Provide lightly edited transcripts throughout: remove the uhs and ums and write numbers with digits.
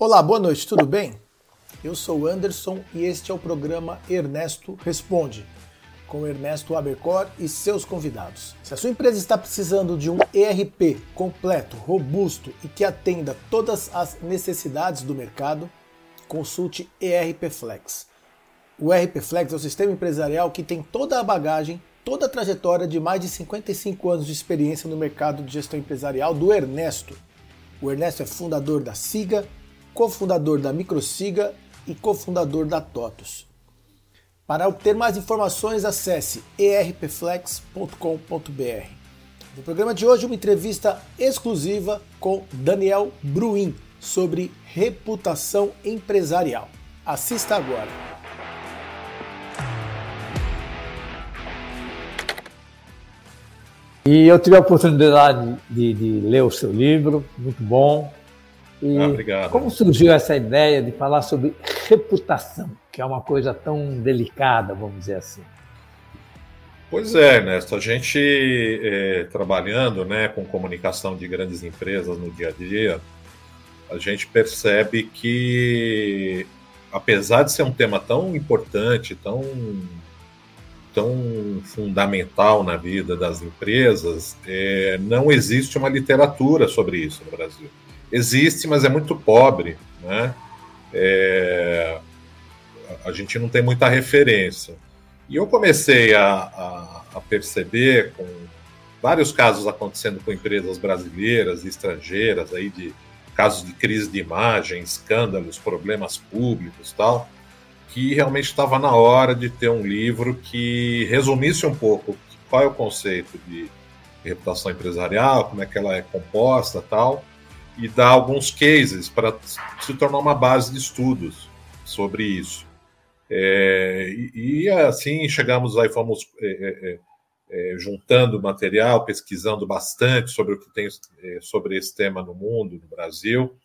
Olá, boa noite, tudo bem? Eu sou o Anderson e este é o programa Ernesto Responde, com Ernesto Abercor e seus convidados. Se a sua empresa está precisando de um ERP completo, robusto e que atenda todas as necessidades do mercado, consulte ERP Flex. O ERP Flex é o sistema empresarial que tem toda a bagagem, toda a trajetória de mais de 55 anos de experiência no mercado de gestão empresarial do Ernesto. O Ernesto é fundador da Siga, cofundador da Microsiga e cofundador da TOTUS. Para obter mais informações, acesse erpflex.com.br. No programa de hoje, uma entrevista exclusiva com Daniel Bruin sobre reputação empresarial. Assista agora. E eu tive a oportunidade de ler o seu livro, muito bom. E obrigado. Como surgiu essa ideia de falar sobre reputação, que é uma coisa tão delicada, vamos dizer assim? Pois é, Ernesto, a gente trabalhando, né, com comunicação de grandes empresas no dia a dia, a gente percebe que, apesar de ser um tema tão importante, tão fundamental na vida das empresas, não existe uma literatura sobre isso no Brasil. Existe, mas é muito pobre, né? A gente não tem muita referência. E eu comecei a perceber, com vários casos acontecendo com empresas brasileiras e estrangeiras, aí de casos de crise de imagem, escândalos, problemas públicos, tal, que realmente estava na hora de ter um livro que resumisse um pouco qual é o conceito de reputação empresarial, como é que ela é composta, tal, e dar alguns cases para se tornar uma base de estudos sobre isso. E assim chegamos aí, fomos juntando material, pesquisando bastante sobre o que tem sobre esse tema no mundo, no Brasil,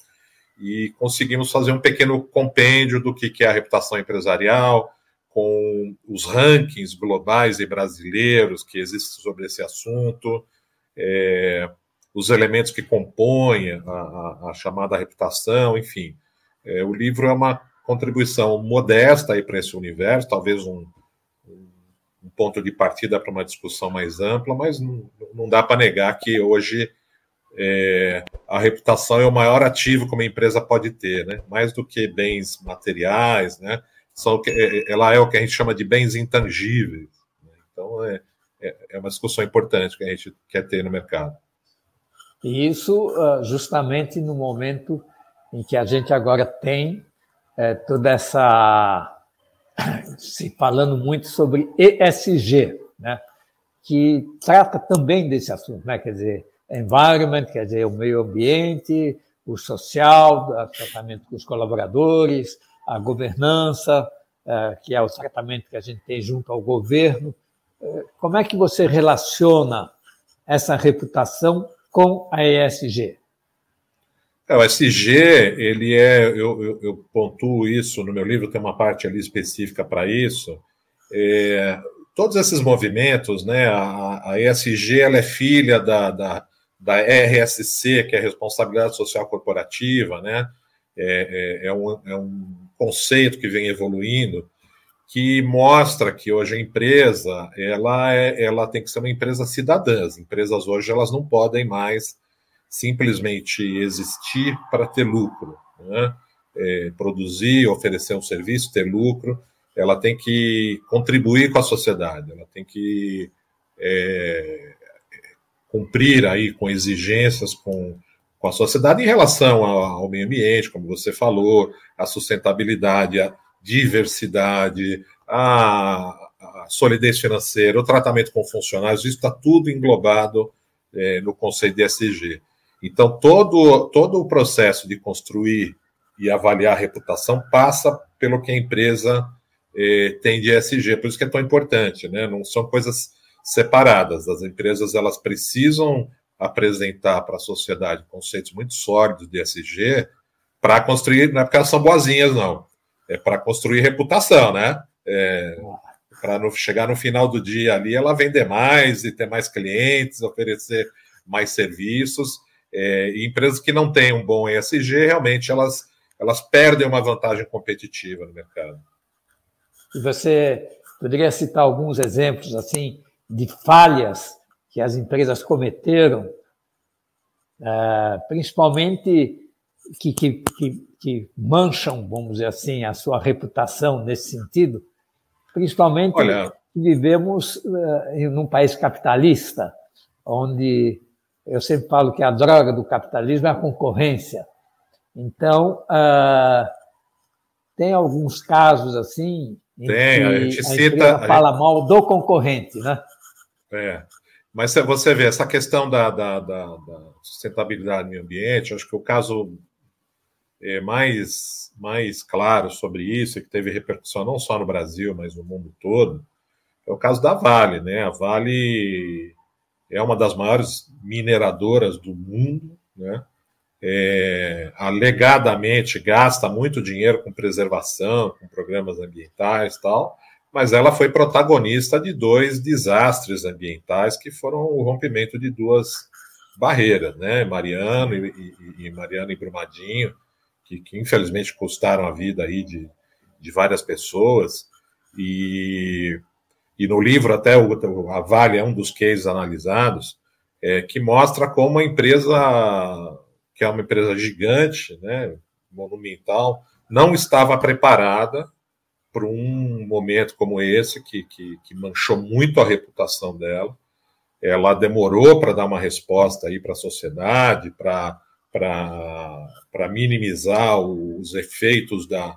e conseguimos fazer um pequeno compêndio do que é a reputação empresarial, com os rankings globais e brasileiros que existem sobre esse assunto, os elementos que compõem a chamada reputação, enfim. O livro é uma contribuição modesta para esse universo, talvez um ponto de partida para uma discussão mais ampla, mas não dá para negar que hoje a reputação é o maior ativo que uma empresa pode ter, né? Mais do que bens materiais, né? Ela é o que a gente chama de bens intangíveis. Né? Então, é uma discussão importante que a gente quer ter no mercado. E isso justamente no momento em que a gente agora tem toda essa... se falando muito sobre ESG, né? Que trata também desse assunto, né? Quer dizer, environment, quer dizer, o meio ambiente, o social, o tratamento com os colaboradores, a governança, que é o tratamento que a gente tem junto ao governo. Como é que você relaciona essa reputação com a ESG? O ESG, ele eu pontuo isso no meu livro, tem uma parte ali específica para isso. Todos esses movimentos, né, a ESG, ela é filha da RSC, que é a Responsabilidade Social Corporativa, né? É um conceito que vem evoluindo, que mostra que hoje a empresa ela tem que ser uma empresa cidadã. As empresas hoje elas não podem mais simplesmente existir para ter lucro, né? Produzir, oferecer um serviço, ter lucro. Ela tem que contribuir com a sociedade, ela tem que cumprir aí com exigências com a sociedade em relação ao meio ambiente, como você falou, a sustentabilidade, a diversidade, a solidez financeira, o tratamento com funcionários, isso está tudo englobado no conceito de ESG. Então, todo o processo de construir e avaliar a reputação passa pelo que a empresa tem de ESG, por isso que é tão importante, né? Não são coisas separadas. As empresas elas precisam apresentar para a sociedade conceitos muito sólidos de ESG para construir, não é porque elas são boazinhas, não. É para construir reputação, né? Para chegar no final do dia ali, ela vender mais e ter mais clientes, oferecer mais serviços. E empresas que não têm um bom ESG, realmente elas elas perdem uma vantagem competitiva no mercado. E você poderia citar alguns exemplos assim de falhas que as empresas cometeram, principalmente que mancham, vamos dizer assim, a sua reputação nesse sentido, principalmente vivemos num país capitalista, onde eu sempre falo que a droga do capitalismo é a concorrência. Então, tem alguns casos assim em que a gente empresa fala mal do concorrente, né? Mas você vê, essa questão da sustentabilidade do meio ambiente, acho que o caso mais claro sobre isso, e que teve repercussão não só no Brasil, mas no mundo todo, é o caso da Vale, né? A Vale é uma das maiores mineradoras do mundo, né? Alegadamente gasta muito dinheiro com preservação, com programas ambientais e tal, mas ela foi protagonista de 2 desastres ambientais que foram o rompimento de 2 barreiras, né? Mariana e Brumadinho, que infelizmente custaram a vida aí de várias pessoas, e no livro até a Vale é um dos cases analisados, que mostra como a empresa, que é uma empresa gigante, né, monumental, não estava preparada para um momento como esse, que manchou muito a reputação dela. Ela demorou para dar uma resposta aí para a sociedade, para minimizar os efeitos do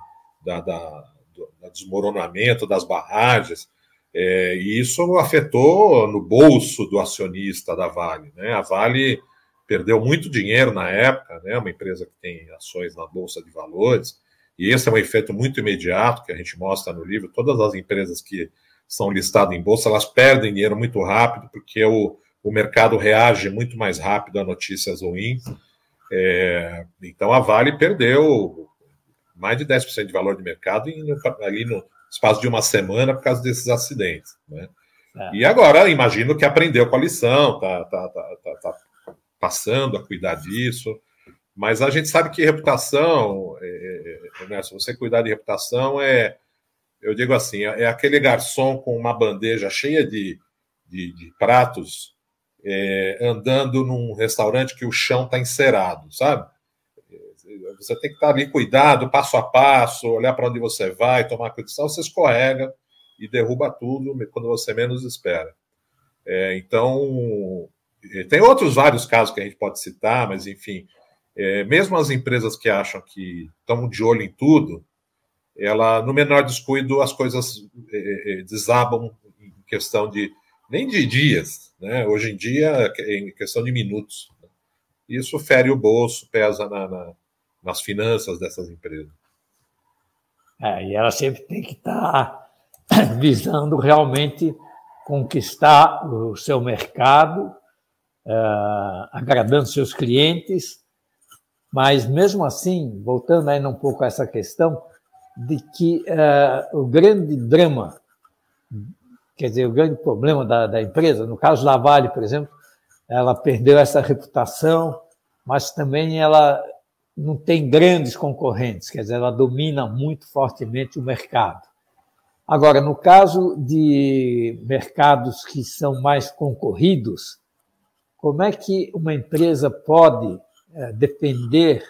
desmoronamento das barragens, e isso afetou no bolso do acionista da Vale, né? A Vale perdeu muito dinheiro na época, né? Uma empresa que tem ações na Bolsa de Valores, e esse é um efeito muito imediato que a gente mostra no livro. Todas as empresas que são listadas em bolsa, elas perdem dinheiro muito rápido, porque o mercado reage muito mais rápido a notícias ruins. Então a Vale perdeu mais de 10% de valor de mercado ali no espaço de uma semana por causa desses acidentes, né? E agora imagino que aprendeu com a lição, tá passando a cuidar disso, mas a gente sabe que reputação, né, se você cuidar de reputação, eu digo assim, é aquele garçom com uma bandeja cheia de pratos, andando num restaurante que o chão está encerado, sabe? Você tem que estar ali cuidado, passo a passo, olhar para onde você vai, tomar cuidado, senão você escorrega e derruba tudo quando você menos espera. Então, tem outros vários casos que a gente pode citar, mas, enfim, mesmo as empresas que acham que estão de olho em tudo, no menor descuido, as coisas desabam em questão nem de dias, né? Hoje em dia, em questão de minutos. Isso fere o bolso, pesa nas finanças dessas empresas. E ela sempre tem que estar visando realmente conquistar o seu mercado, agradando seus clientes, mas mesmo assim, voltando ainda um pouco a essa questão de que o grande drama, quer dizer, o grande problema da empresa, no caso da Vale, por exemplo, ela perdeu essa reputação, mas também ela não tem grandes concorrentes, quer dizer, ela domina muito fortemente o mercado. Agora, no caso de mercados que são mais concorridos, como é que uma empresa pode defender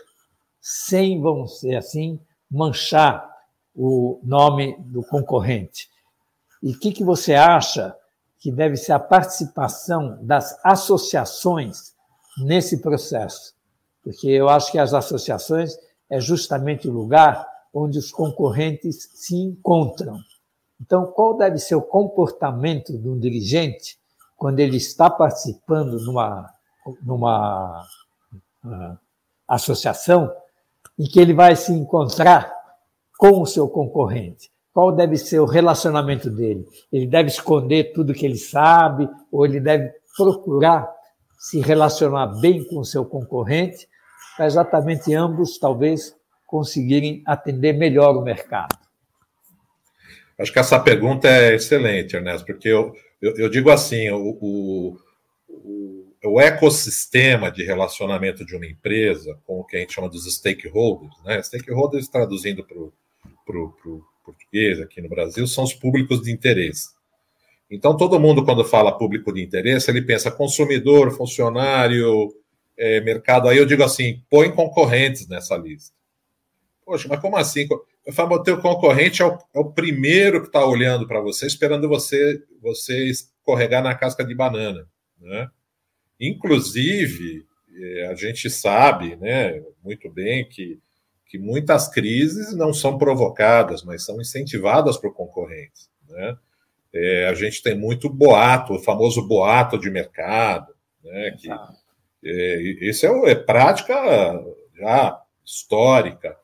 sem, vamos dizer assim, manchar o nome do concorrente? E o que você acha que deve ser a participação das associações nesse processo? Porque eu acho que as associações é justamente o lugar onde os concorrentes se encontram. Então, qual deve ser o comportamento de um dirigente quando ele está participando numa associação em que ele vai se encontrar com o seu concorrente? Qual deve ser o relacionamento dele? Ele deve esconder tudo que ele sabe ou ele deve procurar se relacionar bem com o seu concorrente para exatamente ambos, talvez, conseguirem atender melhor o mercado? Acho que essa pergunta é excelente, Ernesto, porque eu digo assim, o ecossistema de relacionamento de uma empresa com o que a gente chama dos stakeholders, né? Stakeholders, traduzindo para o português aqui no Brasil, são os públicos de interesse. Então, todo mundo, quando fala público de interesse, ele pensa consumidor, funcionário, mercado. Aí eu digo assim, põe concorrentes nessa lista. Poxa, mas como assim? Eu falo, o teu concorrente é o primeiro que está olhando para você, esperando você escorregar na casca de banana, né? Inclusive, a gente sabe, né, muito bem que muitas crises não são provocadas, mas são incentivadas por concorrentes, né? A gente tem muito boato, o famoso boato de mercado, né? Isso é prática já histórica,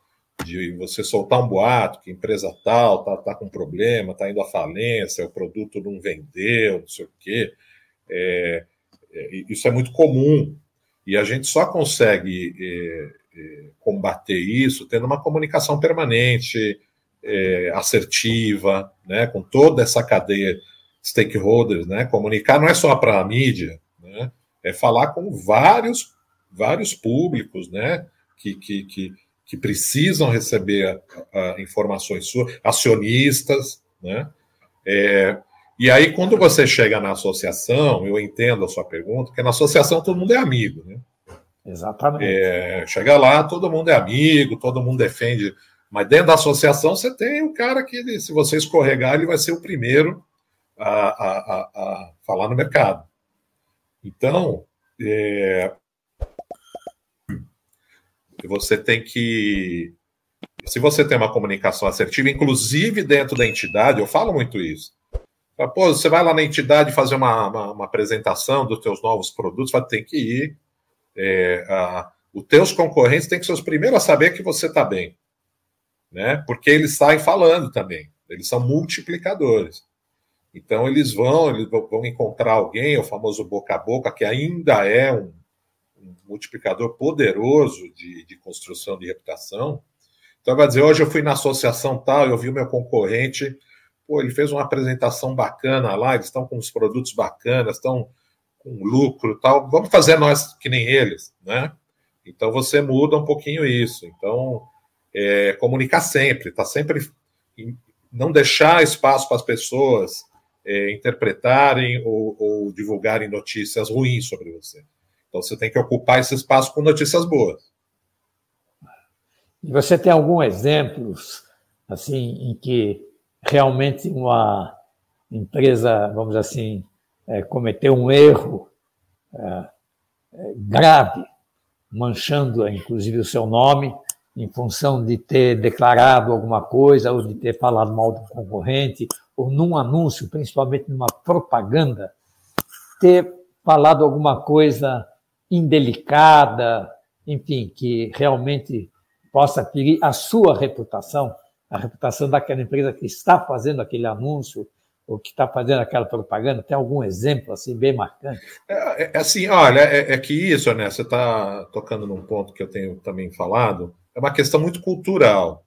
de você soltar um boato que a empresa tal tá com problema, está indo à falência, o produto não vendeu, não sei o quê. Isso é muito comum. E a gente só consegue combater isso tendo uma comunicação permanente, assertiva, né, com toda essa cadeia stakeholders, né? Comunicar não é só para a mídia, né? É falar com vários públicos, né, que precisam receber informações suas, acionistas, né? E aí, quando você chega na associação, eu entendo a sua pergunta, porque na associação todo mundo é amigo, né? Exatamente. Chega lá, todo mundo é amigo, todo mundo defende. Mas dentro da associação você tem o cara que, se você escorregar, ele vai ser o primeiro a falar no mercado. Então, você tem que... Se você tem uma comunicação assertiva, inclusive dentro da entidade, eu falo muito isso. Pô, você vai lá na entidade fazer uma apresentação dos teus novos produtos, tem que ir. Os teus concorrentes têm que ser os primeiros a saber que você está bem, né? Porque eles saem falando também, eles são multiplicadores. Então eles vão encontrar alguém, o famoso boca a boca, que ainda é um multiplicador poderoso de construção de reputação. Então vai dizer, hoje eu fui na associação tal, eu vi o meu concorrente, pô, ele fez uma apresentação bacana lá, eles estão com uns produtos bacanas, estão com lucro e tal, vamos fazer nós que nem eles, né? Então você muda um pouquinho isso. Então, comunicar sempre, tá sempre, não deixar espaço para as pessoas interpretarem ou divulgarem notícias ruins sobre você. Então você tem que ocupar esse espaço com notícias boas. E você tem algum exemplo assim em que realmente uma empresa, vamos dizer assim, cometeu um erro grave, manchando inclusive o seu nome, em função de ter declarado alguma coisa ou de ter falado mal do concorrente, ou num anúncio, principalmente numa propaganda, ter falado alguma coisa indelicada, enfim, que realmente possa ferir a sua reputação, a reputação daquela empresa que está fazendo aquele anúncio ou que está fazendo aquela propaganda? Tem algum exemplo assim bem marcante? Assim, olha, que isso, né? Você está tocando num ponto que eu tenho também falado, é uma questão muito cultural.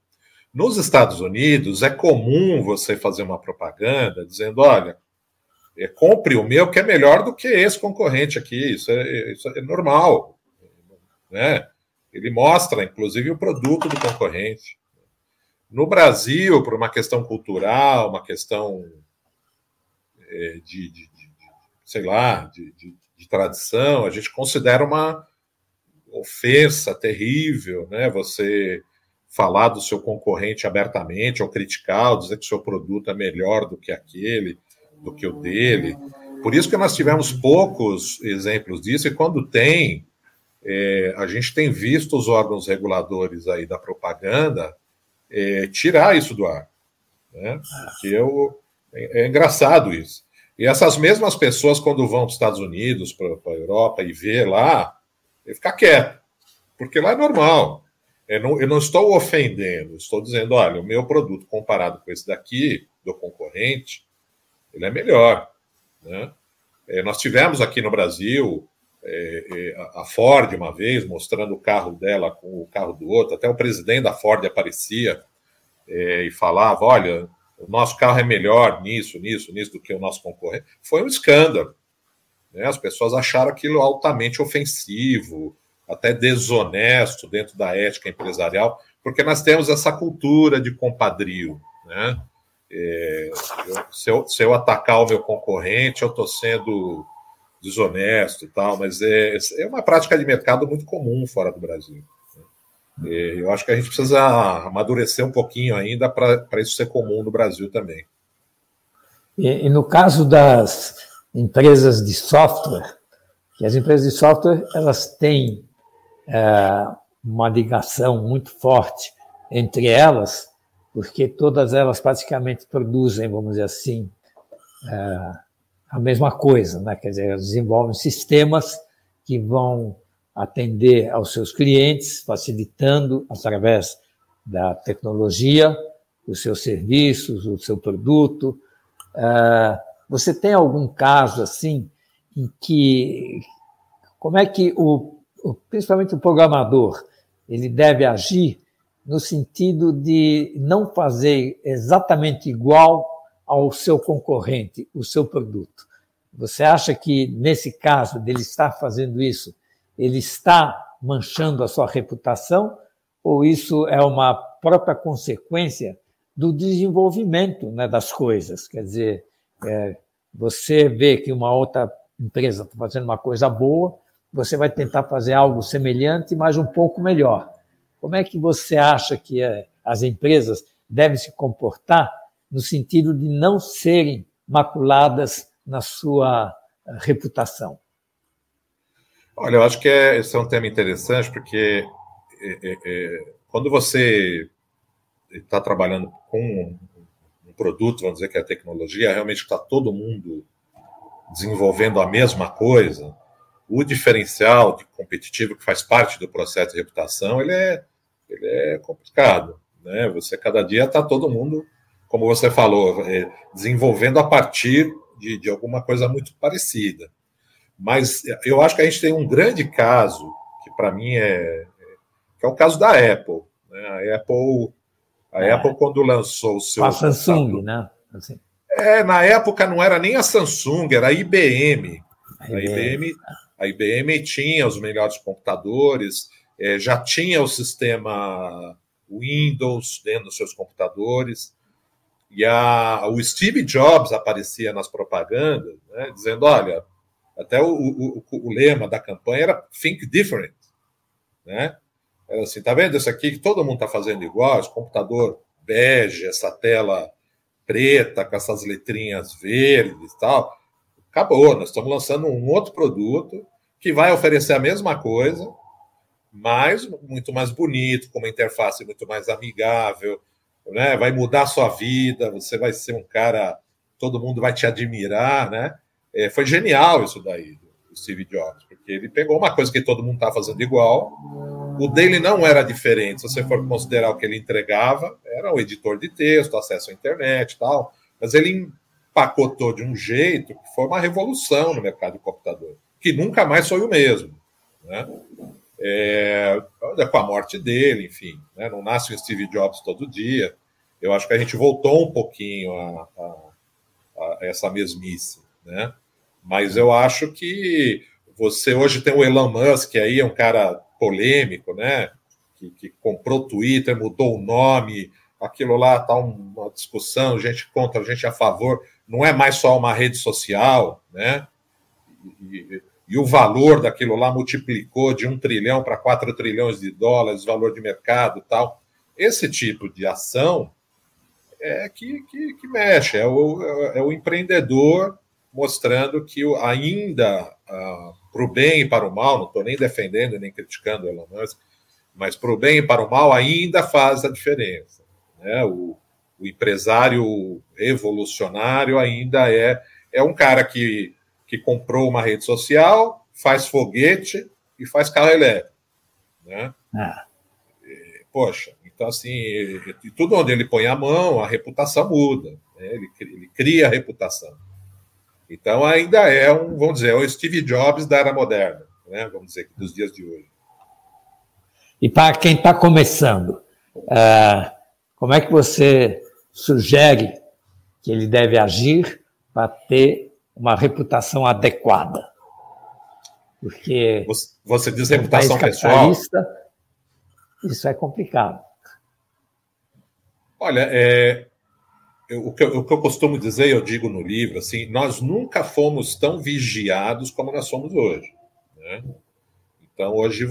Nos Estados Unidos, é comum você fazer uma propaganda dizendo, olha, compre o meu que é melhor do que esse concorrente aqui, isso é normal, né? Ele mostra, inclusive, o produto do concorrente. No Brasil, por uma questão cultural, uma questão sei lá, de tradição, a gente considera uma ofensa terrível, né? Você falar do seu concorrente abertamente, ou criticar, ou dizer que o seu produto é melhor do que aquele, do que o dele. Por isso que nós tivemos poucos exemplos disso, e quando tem, a gente tem visto os órgãos reguladores aí da propaganda tirar isso do ar, né? Porque é engraçado isso. E essas mesmas pessoas, quando vão para os Estados Unidos, para a Europa, e vê lá, fica quieto, porque lá é normal. Eu não estou ofendendo, estou dizendo, olha, o meu produto comparado com esse daqui, do concorrente, ele é melhor, né? Nós tivemos aqui no Brasil a Ford uma vez mostrando o carro dela com o carro do outro, até o presidente da Ford aparecia e falava, olha, o nosso carro é melhor nisso do que o nosso concorrente. Foi um escândalo. né? As pessoas acharam aquilo altamente ofensivo, até desonesto dentro da ética empresarial, porque nós temos essa cultura de compadrio, né? Se eu atacar o meu concorrente, eu estou sendo desonesto e tal, mas é uma prática de mercado muito comum fora do Brasil. Eu acho que a gente precisa amadurecer um pouquinho ainda para isso ser comum no Brasil também. E no caso das empresas de software, que as empresas de software elas têm uma ligação muito forte entre elas, porque todas elas praticamente produzem, vamos dizer assim, a mesma coisa, né? Quer dizer, elas desenvolvem sistemas que vão atender aos seus clientes, facilitando, através da tecnologia, os seus serviços, o seu produto. Você tem algum caso assim em que, como é que principalmente o programador, ele deve agir no sentido de não fazer exatamente igual ao seu concorrente, o seu produto? Você acha que, nesse caso, dele estar fazendo isso, ele está manchando a sua reputação, ou isso é uma própria consequência do desenvolvimento, né, das coisas? Quer dizer, você vê que uma outra empresa está fazendo uma coisa boa, você vai tentar fazer algo semelhante, mas um pouco melhor. Como é que você acha que as empresas devem se comportar no sentido de não serem maculadas na sua reputação? Olha, eu acho que esse é um tema interessante, porque quando você está trabalhando com um produto, vamos dizer que é a tecnologia, realmente está todo mundo desenvolvendo a mesma coisa, o diferencial de competitivo que faz parte do processo de reputação, ele é complicado, né? Você, cada dia, está todo mundo, como você falou, desenvolvendo a partir de alguma coisa muito parecida. Mas eu acho que a gente tem um grande caso, que para mim que é o caso da Apple, né? A Apple, quando lançou o seu... A Samsung, né? Assim. Na época não era nem a Samsung, era a IBM. A IBM tinha os melhores computadores, já tinha o sistema Windows dentro dos seus computadores, e o Steve Jobs aparecia nas propagandas, né, dizendo, olha, até o lema da campanha era Think Different, né? Era assim, tá vendo isso aqui que todo mundo está fazendo igual, esse computador bege, essa tela preta com essas letrinhas verdes e tal, acabou, nós estamos lançando um outro produto que vai oferecer a mesma coisa, mas muito mais bonito, com uma interface muito mais amigável, né? Vai mudar a sua vida, você vai ser um cara, todo mundo vai te admirar, né? Foi genial isso daí, do Steve Jobs, porque ele pegou uma coisa que todo mundo está fazendo igual, o dele não era diferente, se você for considerar o que ele entregava, era o editor de texto, acesso à internet e tal, mas ele empacotou de um jeito que foi uma revolução no mercado de computador, que nunca mais foi o mesmo, né? Com a morte dele, enfim, né? Não nasce o Steve Jobs todo dia. Eu acho que a gente voltou um pouquinho a essa mesmice, né? Mas eu acho que você hoje tem o Elon Musk aí, é um cara polêmico, né? Que comprou o Twitter, mudou o nome, aquilo lá está uma discussão, gente contra, gente a favor, não é mais só uma rede social, né? E o valor daquilo lá multiplicou de 1 trilhão para 4 trilhões de dólares, valor de mercado e tal. Esse tipo de ação que mexe, é o empreendedor mostrando que ainda, para o bem e para o mal, não estou nem defendendo nem criticando o Elon Musk, mas para o bem e para o mal ainda faz a diferença, né? O empresário revolucionário ainda é um cara que comprou uma rede social, faz foguete e faz carro elétrico, né? Poxa, então assim, tudo onde ele põe a mão, a reputação muda, né? Ele cria a reputação. Então ainda vamos dizer, o Steve Jobs da era moderna, né? Vamos dizer, dos dias de hoje. E para quem está começando, como é que você sugere que ele deve agir para ter uma reputação adequada? Porque você diz no reputação país pessoal. capitalista, isso é complicado. Olha, o que eu costumo dizer, eu digo no livro, assim, nós nunca fomos tão vigiados como nós somos hoje, né? Então, hoje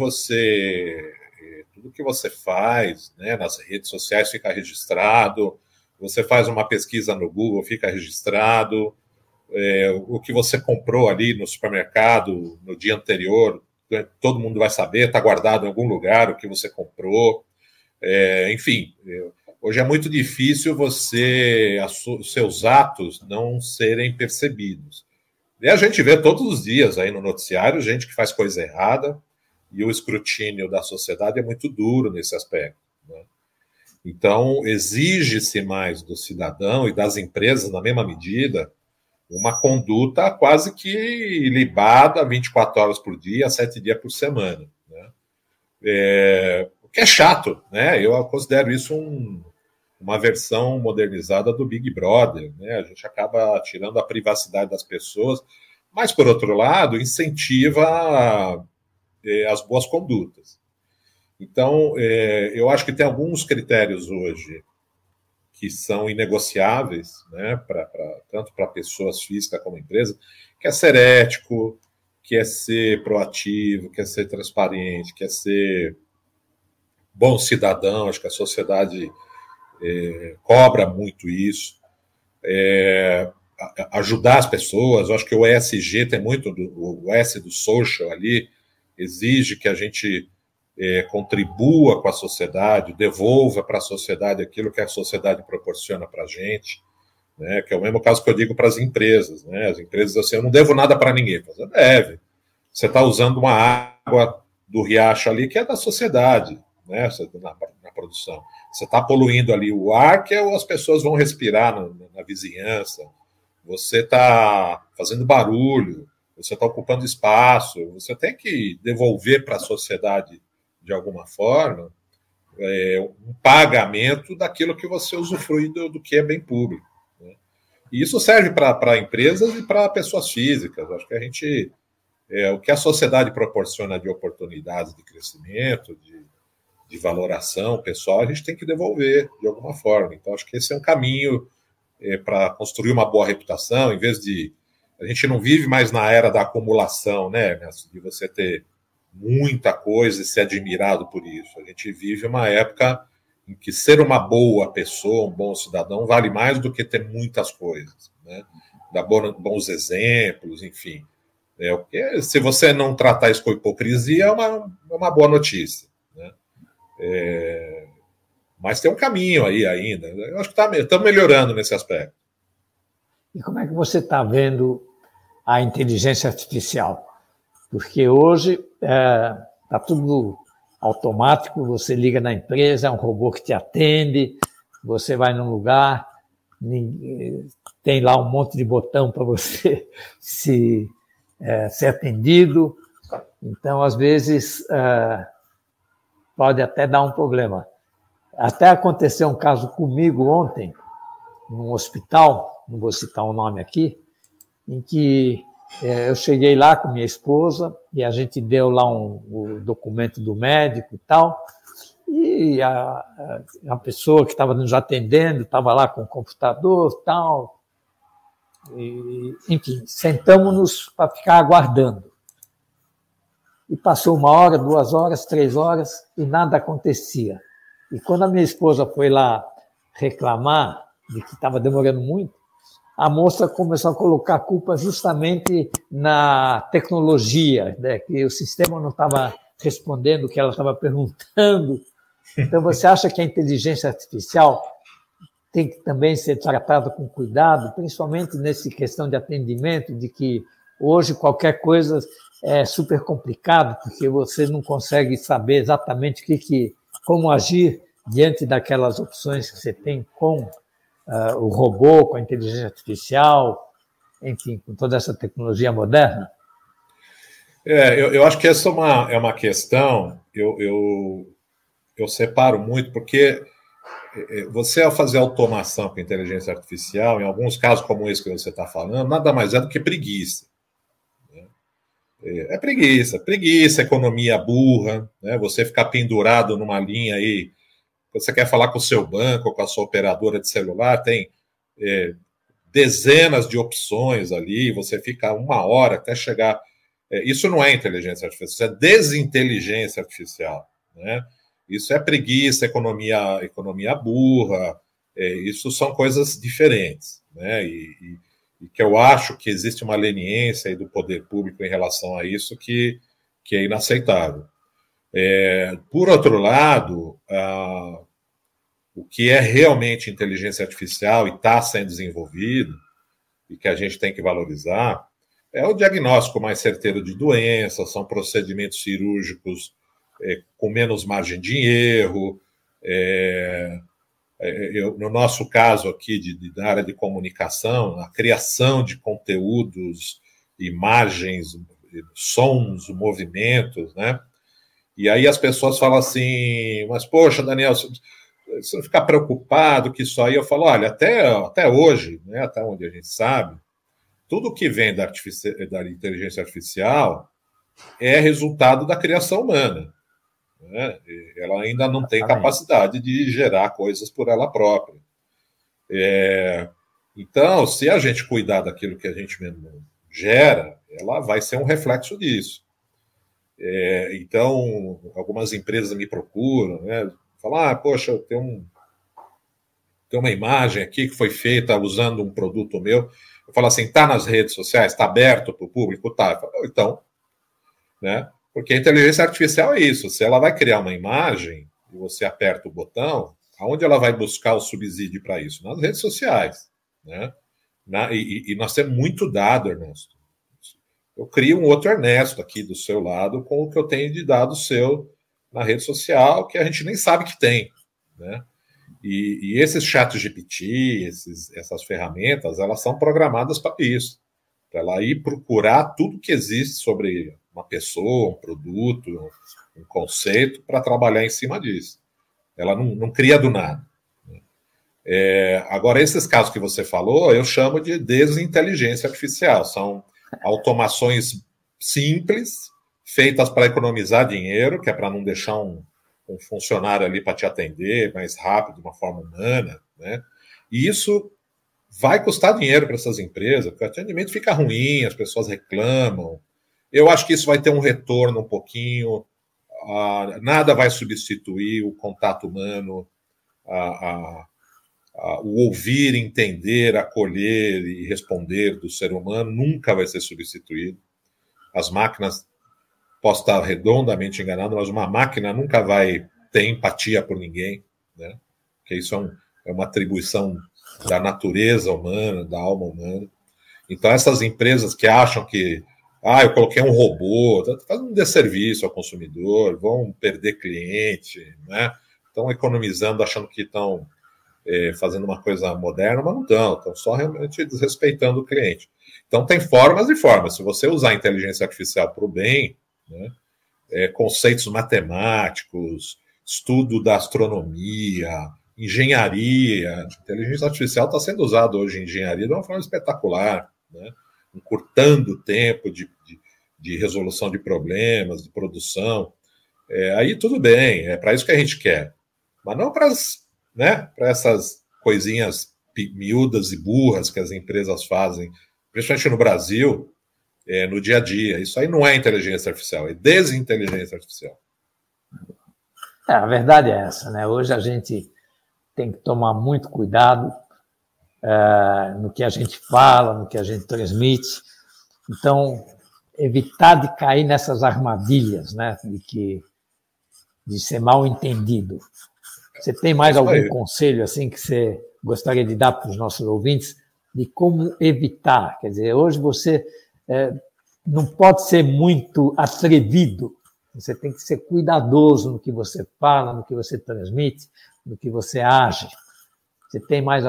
tudo que você faz, né, nas redes sociais fica registrado, você faz uma pesquisa no Google, fica registrado, o que você comprou ali no supermercado no dia anterior, todo mundo vai saber, está guardado em algum lugar o que você comprou, enfim, hoje é muito difícil os seus atos não serem percebidos. E a gente vê todos os dias aí no noticiário gente que faz coisa errada, e o escrutínio da sociedade é muito duro nesse aspecto, né? Então, exige-se mais do cidadão e das empresas, na mesma medida, uma conduta quase que libada 24 horas por dia, 7 dias por semana, né? O que é chato, né? Eu considero isso uma versão modernizada do Big Brother, né? A gente acaba tirando a privacidade das pessoas, mas, por outro lado, incentiva as boas condutas. Então, eu acho que tem alguns critérios hoje que são inegociáveis, né, tanto para pessoas físicas como empresas, que é ser ético, que é ser proativo, que é ser transparente, que é ser bom cidadão. Acho que a sociedade cobra muito isso. Ajudar as pessoas. Eu acho que o ESG tem muito, o S do social ali, exige que a gente contribua com a sociedade, devolva para a sociedade aquilo que a sociedade proporciona para a gente, né? Que é o mesmo caso que eu digo para as empresas, né? As empresas assim, eu não devo nada para ninguém. Você deve. Você está usando uma água do riacho ali que é da sociedade, né? Na produção. Você está poluindo ali o ar que as pessoas vão respirar na vizinhança. Você está fazendo barulho, você está ocupando espaço, você tem que devolver para a sociedade, de alguma forma, um pagamento daquilo que você usufrui do que é bem público, né? E isso serve para empresas e para pessoas físicas. Acho que a gente, o que a sociedade proporciona de oportunidades de crescimento, de valoração pessoal, a gente tem que devolver de alguma forma. Então, acho que esse é um caminho para construir uma boa reputação, em vez de... A gente não vive mais na era da acumulação, né? De você ter muita coisa e ser admirado por isso. A gente vive uma época em que ser uma boa pessoa, um bom cidadão, vale mais do que ter muitas coisas, né? Dar bons exemplos, enfim. Porque se você não tratar isso com hipocrisia, é uma boa notícia, né? Mas tem um caminho aí ainda. Eu acho que estamos melhorando nesse aspecto. E como é que você está vendo a inteligência artificial? Porque hoje está tudo automático, você liga na empresa, é um robô que te atende, você vai num lugar, tem lá um monte de botão para você ser atendido. Então, às vezes, pode até dar um problema. Até aconteceu um caso comigo ontem, num hospital, não vou citar o nome aqui, em que eu cheguei lá com minha esposa e a gente deu lá o documento do médico e tal, e a pessoa que estava nos atendendo estava lá com o computador e tal, e, enfim, sentamos-nos para ficar aguardando. E passou 1 hora, 2 horas, 3 horas e nada acontecia. E quando a minha esposa foi lá reclamar de que estava demorando muito, a moça começou a colocar a culpa justamente na tecnologia, né? Que o sistema não estava respondendo o que ela estava perguntando. Então, você acha que a inteligência artificial tem que também ser tratada com cuidado, principalmente nessa questão de atendimento, de que hoje qualquer coisa é super complicado, porque você não consegue saber exatamente como agir diante daquelas opções que você tem com o robô, com a inteligência artificial, enfim, com toda essa tecnologia moderna? Eu acho que essa é uma questão, eu separo muito, porque você, ao fazer automação com inteligência artificial, em alguns casos como esse que você está falando, nada mais é do que preguiça, né? É preguiça, economia burra, né? Você ficar pendurado numa linha aí, você quer falar com o seu banco, com a sua operadora de celular, tem dezenas de opções ali, você fica 1 hora até chegar. Isso não é inteligência artificial, isso é desinteligência artificial, né? Isso é preguiça, economia burra, isso são coisas diferentes, né? E que eu acho que existe uma leniência aí do poder público em relação a isso que é inaceitável. Por outro lado, o que é realmente inteligência artificial e está sendo desenvolvido, e que a gente tem que valorizar, é o diagnóstico mais certeiro de doenças, são procedimentos cirúrgicos com menos margem de erro. No nosso caso aqui, da área de comunicação, a criação de conteúdos, imagens, sons, movimentos, né? E aí as pessoas falam assim, mas poxa, Daniel, você não fica preocupado que isso aí... Eu falo, olha, até hoje, né, até onde a gente sabe, tudo que vem da inteligência artificial é resultado da criação humana, né? Ela ainda não tem capacidade de gerar coisas por ela própria. Então, se a gente cuidar daquilo que a gente mesmo gera, ela vai ser um reflexo disso. Então, algumas empresas me procuram, né? Falam, poxa, tem uma imagem aqui que foi feita usando um produto meu. Eu falo assim, está nas redes sociais, está aberto para o público? Tá. Falo, então, né? Porque a inteligência artificial é isso. Se ela vai criar uma imagem e você aperta o botão, aonde ela vai buscar o subsídio para isso? Nas redes sociais, né? E nós temos muito dado, Ernesto. Eu crio um outro Ernesto aqui do seu lado com o que eu tenho de dado seu na rede social, que a gente nem sabe que tem, né? E esses chats GPT, essas ferramentas, elas são programadas para isso, para ela ir procurar tudo que existe sobre uma pessoa, um produto, um conceito, para trabalhar em cima disso. Ela não cria do nada. Agora, esses casos que você falou, eu chamo de desinteligência artificial. São automações simples, feitas para economizar dinheiro, que é para não deixar um funcionário ali para te atender mais rápido, de uma forma humana, né? E isso vai custar dinheiro para essas empresas, porque o atendimento fica ruim, as pessoas reclamam. Eu acho que isso vai ter um retorno um pouquinho, nada vai substituir o contato humano, o ouvir, entender, acolher e responder do ser humano nunca vai ser substituído. As máquinas, posso estar redondamente enganado, mas uma máquina nunca vai ter empatia por ninguém, né? Porque isso é uma atribuição da natureza humana, da alma humana. Então, essas empresas que acham que eu coloquei um robô, tá fazendo um desserviço ao consumidor, vão perder cliente, né? Estão economizando, achando que estão fazendo uma coisa moderna, mas não estão só realmente desrespeitando o cliente. Então, tem formas e formas. Se você usar a inteligência artificial para o bem, né, conceitos matemáticos, estudo da astronomia, engenharia. A inteligência artificial está sendo usada hoje em engenharia de uma forma espetacular, né, encurtando o tempo de resolução de problemas, de produção. Aí tudo bem, é para isso que a gente quer. Mas não para essas coisinhas miúdas e burras que as empresas fazem, principalmente no Brasil, no dia a dia. Isso aí não é inteligência artificial, é desinteligência artificial. A verdade é essa, né? Hoje a gente tem que tomar muito cuidado no que a gente fala, no que a gente transmite. Então, evitar de cair nessas armadilhas, né? De ser mal entendido. Você tem mais algum conselho assim que você gostaria de dar para os nossos ouvintes de como evitar? Quer dizer, hoje você não pode ser muito atrevido, você tem que ser cuidadoso no que você fala, no que você transmite, no que você age. Você tem mais...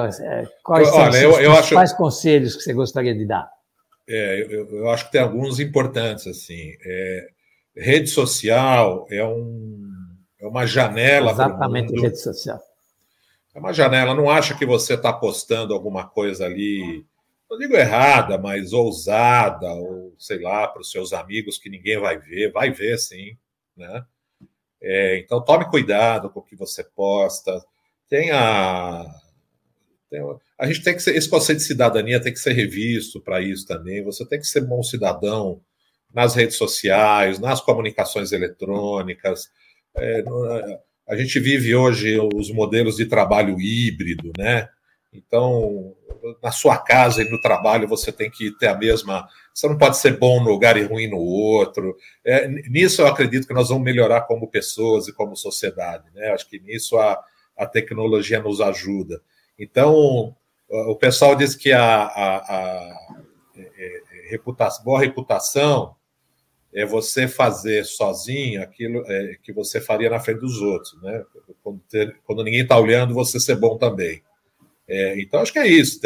Quais são os principais conselhos que você gostaria de dar? Eu acho que tem alguns importantes, assim. Rede social é uma janela. Exatamente, rede social. É uma janela. Não acha que você está postando alguma coisa ali não digo errada, mas ousada, ou sei lá, para os seus amigos que ninguém vai ver sim, né? Então tome cuidado com o que você posta, a gente tem que ser, esse conceito de cidadania tem que ser revisto para isso também, você tem que ser bom cidadão nas redes sociais, nas comunicações eletrônicas, a gente vive hoje os modelos de trabalho híbrido, né? Então, na sua casa e no trabalho você tem que ter a mesma... Você não pode ser bom no lugar e ruim no outro. Nisso eu acredito que nós vamos melhorar como pessoas e como sociedade, né? Acho que nisso a tecnologia nos ajuda. Então, o pessoal diz que boa reputação é você fazer sozinho aquilo que você faria na frente dos outros, né? Quando ninguém está olhando, você ser bom também. Então, acho que é isso,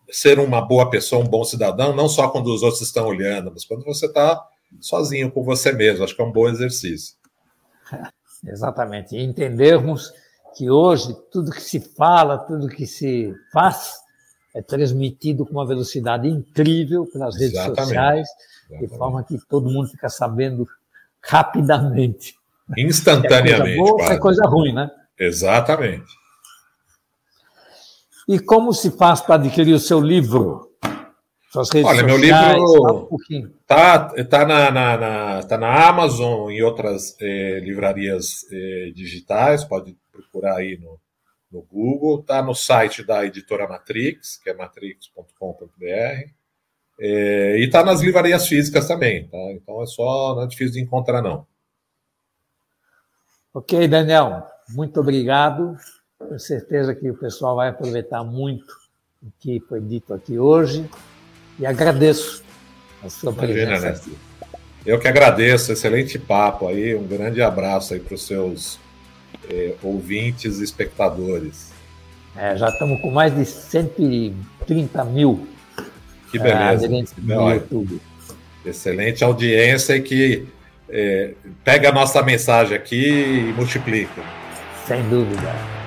ser uma boa pessoa, um bom cidadão, não só quando os outros estão olhando, mas quando você está sozinho com você mesmo. Acho que é um bom exercício. Exatamente. E entendermos que hoje tudo que se fala, tudo que se faz é transmitido com uma velocidade incrível pelas redes sociais, de forma que todo mundo fica sabendo rapidamente. Instantaneamente. É coisa boa, é coisa ruim, né? Exatamente. E como se faz para adquirir o seu livro? Suas redes sociais? Olha, meu livro tá na Amazon e outras livrarias digitais, pode procurar aí no Google, está no site da editora Matrix, que é matrix.com.br, e está nas livrarias físicas também, tá? Então não é difícil de encontrar, não. Ok, Daniel, muito obrigado. Tenho certeza que o pessoal vai aproveitar muito o que foi dito aqui hoje e agradeço a sua presença aqui. Eu que agradeço, excelente papo aí, um grande abraço aí para os seus ouvintes e espectadores. Já estamos com mais de 130 mil que beleza, no YouTube. Excelente audiência que pega a nossa mensagem aqui e multiplica. Sem dúvida.